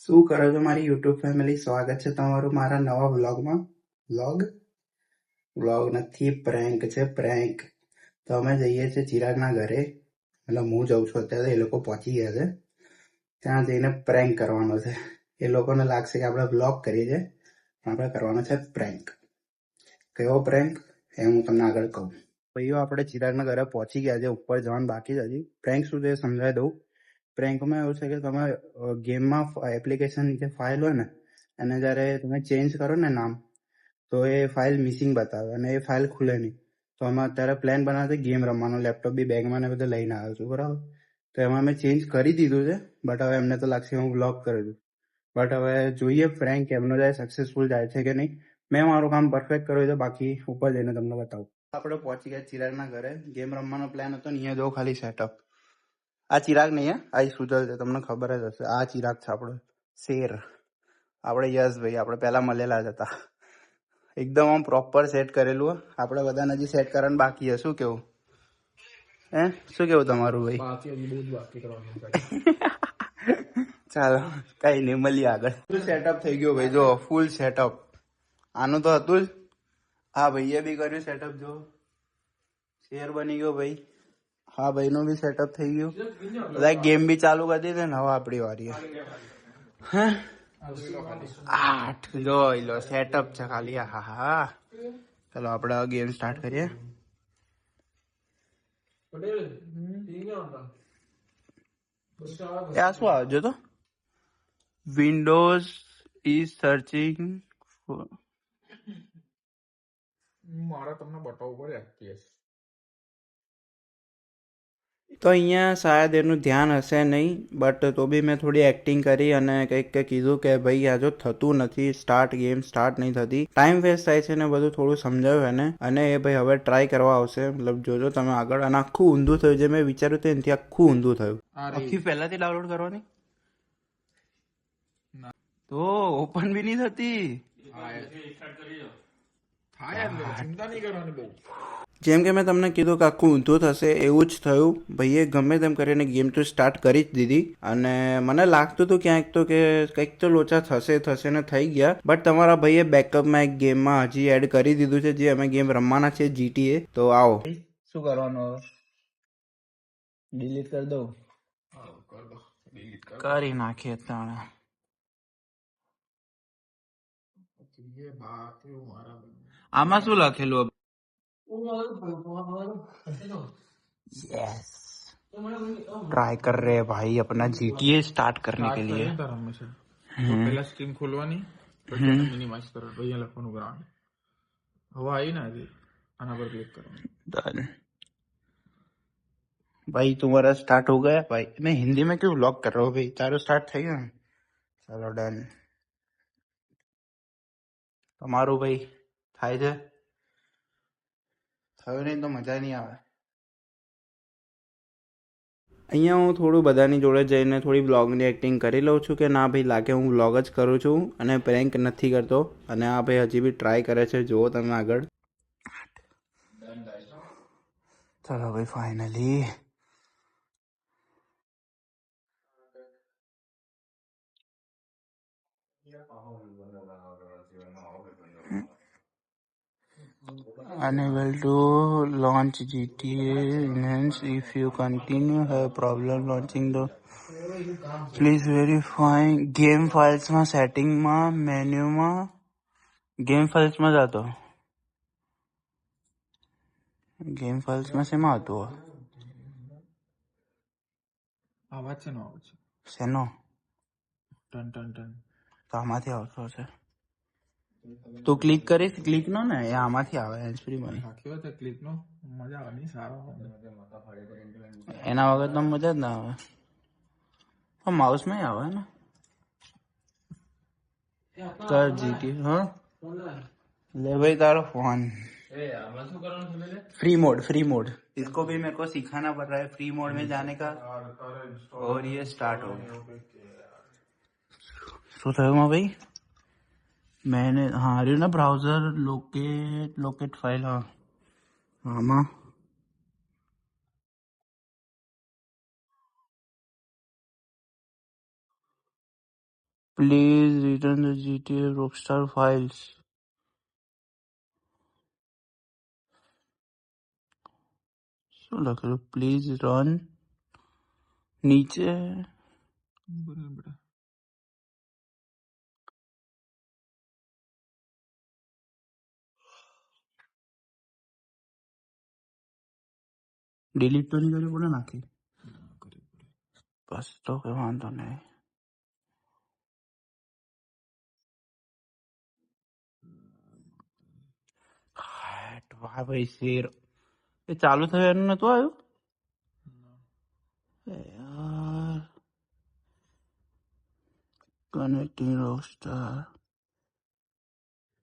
શું કરો છો મારી યુટ્યુબ ફેમિલી? સ્વાગત છે તમારું મારા નવા વ્લોગમાં. વ્લોગ નથી, પ્રેન્ક છે, પ્રેન્ક. તો અમે જઈએ છીએ ચિરાગના ઘરે, મતલબ હું જાઉં છું અત્યારે, એ લોકો પહોંચી ગયા છે. ત્યાં જઈને પ્રેન્ક કરવાનો છે. એ લોકોને લાગશે કે આપણે વ્લોગ કરીએ છીએ, આપણે કરવાનો છે પ્રેન્ક. કેવો પ્રેન્ક એ હું તમને આગળ કહું. ભાઈઓ, આપણે ચિરાગના ઘરે પહોંચી ગયા છે, ઉપર જવાનું બાકી છે હજી. પ્રેન્ક શું છે સમજાવી દઉં. પ્રેન્કમાં એવું છે કે તમે ગેમમાં એપ્લિકેશન જે ફાઇલ હોય ને એને જ્યારે તમે ચેન્જ કરો ને નામ, તો એ ફાઇલ મિસિંગ બતાવે અને એ ફાઇલ ખુલે નહીં. તો અમે અત્યારે પ્લાન બનાવ્યો ગેમ રમવાનો, લેપટોપ બી બેગમાં ને બધું લઈને આવ્યો છું, બરાબર. તો એમાં અમે ચેન્જ કરી દીધું છે, બટ હવે એમને તો લાગશે હું બ્લોક કરી દઉં. બટ હવે જોઈએ પ્રેન્ક એમનો જાય સક્સેસફુલ જાય છે કે નહીં. મેં મારું કામ પરફેક્ટ કર્યું છે, બાકી ઉપર જઈને તમને બતાવું. આપણે પહોંચી ગયા ચિરાગના ઘરે. ગેમ રમવાનો પ્લાન હતો ને, અહીંયા જો ખાલી સેટઅપ. આ ચિરાગ નહીં, આ સુજલ છે, તમને ખબર જ હશે. આ ચિરાગ છે આપણો શેર, આપણે યશભાઈ, આપણે પહેલા મળેલા જ હતા. એકદમ આમ પ્રોપર સેટ કરેલું. આપણે બધાને હજી સેટ કરવાનું બાકી છે. શું કેવું શું કેવું તમારું ભાઈ? ચાલો કઈ નહીં, મળીએ આગળ. ફૂલ સેટઅપ થઈ ગયો ભાઈ, જો ફૂલ સેટઅપ. આનું તો હતું જ. હા ભાઈએ બી કર્યું સેટઅપ, જો શેર બની ગયો ભાઈ. હા ભાઈ નું બી સેટઅપ થઈ ગયું. બધા ગેમ બી ચાલુ કરી દીધી ને. હવે આપણી વારી. હે 8 લો સેટઅપ છે ખાલી. હા ચલો આપણે ગેમ સ્ટાર્ટ કરીએ. શું આવજો તો વિન્ડોઝ ઇઝ સર્ચિંગ. મારા તમને બતાવવું પડે FPS. તો અહીંયા શાયદ એનું ધ્યાન હશે નહીં, બટ તો બી મેં થોડી એક્ટિંગ કરી અને કંઈક કીધું કે ભાઈ આ જો થતું નથી સ્ટાર્ટ, ગેમ સ્ટાર્ટ નહીં થતી, ટાઈમ વેસ્ટ થાય છે ને બધું થોડું સમજાવ્યું એને. અને એ ભાઈ હવે ટ્રાય કરવા આવશે, મતલબ જોજો તમે આગળ. અને આખું ઊંધું થયું, જે મેં વિચાર્યું હતું એનાથી આખું ઊંધું થયું. આખી પહેલાથી ડાઉનલોડ કરવાની તો ઓપન બી નહીં થતી. ચિંતા નહીં કરવાની બહુ. જેમ કે મેં તમને કીધું કે આખું ઊંધું થશે, એવું જ થયું. ભાઈએ ગમે તેમ કરીને ગેમ તો સ્ટાર્ટ કરી જ દીધી. અને મને લાગતું હતું ક્યાંક તો કે કંઈક તો લોચા થશે ને થઈ ગયા. બટ તમારા ભાઈએ બેકઅપમાં એક ગેમમાં હજી એડ કરી દીધું છે, જે અમે ગેમ રમવાના છે GTA. તો આવો. શું કરવાનું? ડિલીટ કરી દઉં? કરી નાખીએ તાણે. આમાં શું લખેલું? यस ट्राई कर रहे हैं भाई अपना GTA स्टार्ट करने के लिए. પહેલા સ્ટ્રીમ ખોલવાની, પછી મિનિમાઇઝ કરો, અહીંયા લખવાનું ગ્રાઉન્ડ. હવે આવી ને હજી આના પર ક્લિક કરવાનું. डन भाई, तुम्हारा स्टार्ट हो गया भाई. मैं हिंदी में क्यों व्लॉग कर रहा हूँ भाई? तारो स्टार्ट થઈ ગયો ને? ચલો ડન. તમારું ભાઈ થાય છે? થયું નહીં તો મજા નહીં આવે. અહીંયા હું થોડું બધાની જોડે જઈને થોડી બ્લોગની એક્ટિંગ કરી લઉં છું કે ના ભાઈ લાગે હું બ્લોગ જ કરું છું અને પ્રેન્ક નથી કરતો. અને આ ભાઈ હજી બી ટ્રાય કરે છે, જુઓ તમે આગળ. ચલો ભાઈ finally. Unable to launch GTA Enhance. If you continue have problem launching the please verify. Game files માં સેટિંગ માં મેન્યુ માં ગેમ ફાઇલ્સ માં જતો. ગેમ ફાઇલ્સ માં શેમાં હતું? આવાજ છે ને, આવાજ છે શેનો? Ton ton ton. તો આમાંથી આવતો હશે. તું ક્લિક કરીશ, ક્લિક નો ને, એ આમાંથી આવે હેન્ડફ્રી માં. રાખ્યો હોય તો ક્લિક નો મજા આવે નહીં, સારો આવે. એના વગર તો મજા જ ના આવે. પણ માઉસ માં આવે ને. કર જીટી. हाँ ले भाई तारो फोन. फ्री मोड इसको भी मेरे को सिखाना पड़ रहा है. फ्री मोड में जाने का. और ये स्टार्ट हो गया. શું થયું માં ભાઈ? मैंने हाँ રહ્યું ને બ્રાઉઝર લોકેટ ફાઇલ. હા આમાં please return the GTA Rockstar files. શું લખેલું? પ્લીઝ રન નીચે બરાબર. ડિલીટ તો નહીં કરવી પડે નાખી બસ તો કઈ વાંધો નહીં. વાહ ભાઈ શેર એ ચાલુ થયું એનું નતું આવ્યું યાર. Connecting Rockstar.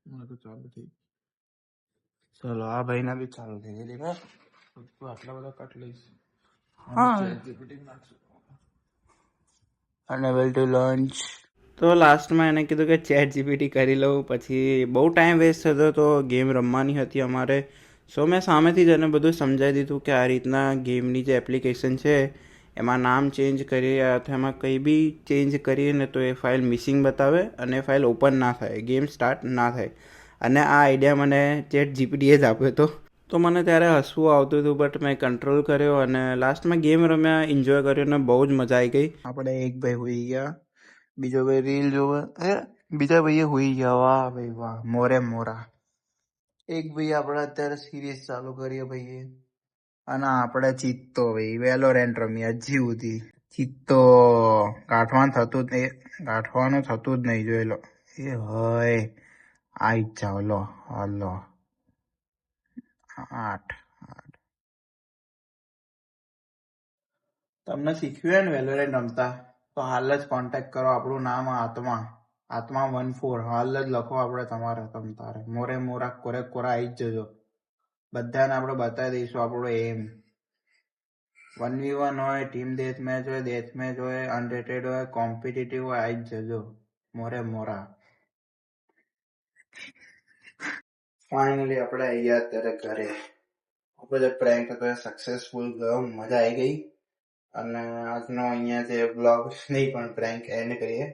મને તો ચાલુ થઈ. ચલો આ ભાઈના બી ચાલુ થઈ ગયેલી ને. તું આટલા બધા કટ લઈશ. હા GPT નાખશું. Enable two launch. તો લાસ્ટમાં એને કીધું કે ચેટ જીપીટી કરી લઉં. પછી બહુ ટાઈમ વેસ્ટ થતો તો ગેમ રમવાની હતી અમારે. સો મેં સામેથી જ એને બધું સમજાવી દીધું કે આ રીતના ગેમની જે એપ્લિકેશન છે એમાં નામ ચેન્જ કરીએ અથવા એમાં કંઈ બી ચેન્જ કરીએ ને તો એ ફાઇલ મિસિંગ બતાવે અને એ ફાઇલ ઓપન ના થાય, ગેમ સ્ટાર્ટ ના થાય. અને આ આઈડિયા મને ચેટ જીપીટીએ જ આપ્યો હતો. તો મને ત્યારે હસવું આવતું હતું બટ મેં કંટ્રોલ કર્યો અને લાસ્ટમાં ગેમ રમ્યા, એન્જોય કર્યો અને બહુ જ મજા આવી ગઈ. આપણે એક ભાઈ હોઈ ગયા, બીજો ભાઈ રીલ જોવે, બીજા ભાઈએ હોઈ ગયા. વાહ ભાઈ વાહ, મોરે મોરા. એક ભાઈ આપણે અત્યારે સિરીઝ ચાલુ કરીએ ભાઈ. અને આપણે ચિત્તો ભાઈ વેલોરેન્ટ રમ્યા હજી સુધી. ચિત્તો ગાંઠવાનું થતું જ નહીં જોઈ લો. એ હોય આઈ જ જાઓ લો. હલો 8. તમને શીખ્યું ને વેલોરેન્ટ રમતા તો હાલ જ કોન્ટેક્ટ કરો. આપણું નામ આત્મા 14. હાલ જ લખો આપણે તમારે તમતારે. મોરે મોરા કોરે કોરા આવી જ જજો. બધાને આપણે બતાવી દઈશું આપણો એમ. 1v1 હોય, ટીમ ડેથ મેચ હોય, અનરેટેડ હોય, કોમ્પિટિટિવ હોય, આવી જ જજો. મોરે મોરા. ફાઇનલી આપણે અહીંયા અત્યારે ઘરે. આપણે પ્રેન્ક હતો એ સક્સેસફુલ ગયો, મજા આવી ગઈ. અને આજનો અહીંયા જે બ્લોગ નહીં પણ પ્રેન્ક એન્ડ કરીએ.